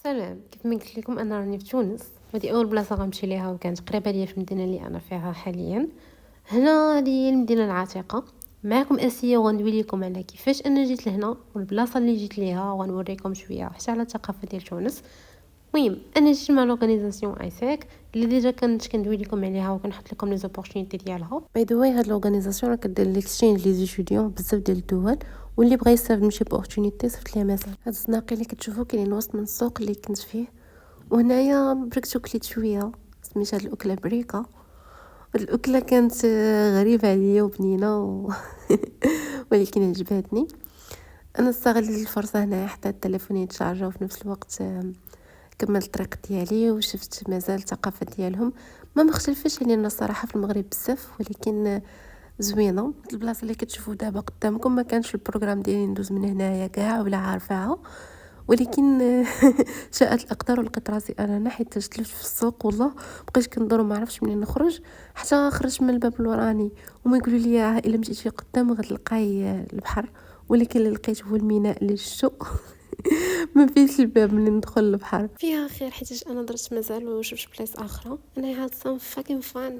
سلام. كيف ما قلت لكم انا راني في تونس، ودي اول بلاصه غنمشي ليها وكانت قريبه ليا في المدينه اللي انا فيها حاليا. هنا هذه هي المدينه العتيقه. معكم اسيا وغندوي لكم على كيفاش انا جيت لهنا والبلاصه اللي جيت ليها، وغنوريكم شويه حتى على الثقافه ديال تونس. المهم انا جيت مع لورغانيزاسيون ايساك اللي ديجا كنت كندوي لكم عليها وكنحط لكم لي زوبورتونيتي ديالها. باي ذا واي هاد لورغانيزاسيون راه كدير ليكسشينج لي ستوديون بزاف ديال الدول، واللي بغى يستافد من شي بورتونيتي صيفط ليا ميساج. هاد الزناقي اللي كتشوفوا كاين وسط من السوق اللي كنت فيه، وهنايا بركت وكليت شويه. سميت هاد الاكله بريكه. هاد الاكله كانت غريبه عليا وبنينه ولكن عجبتني. انا استغلت الفرصه هنا حتى التليفون يتشارجا، وفي نفس الوقت كملت الطريق ديالي وشفت مازال الثقافه ديالهم ما مختلفش علينا الصراحه في المغرب بزاف، ولكن زوينه. البلاصه اللي كتشوفوا دابا قدامكم ما كانش البروغرام ديالي ندوز من هنايا كاع ولا عارفاها، ولكن شاءت الاقدار ولقيت راسي انا هنا، حيت تلفت في السوق والله بقيت كندور ما عرفتش منين نخرج، حتى خرجت من الباب الوراني وما يقولوا لي الا مشيتي قدام غتلقاي البحر، ولكن اللي لقيت هو الميناء اللي شتو ما فيش الباب منين ندخل للبحر. فيها خير حيت انا درت مازال وشفت بلايص اخرى. انا هاد سام فاكين فان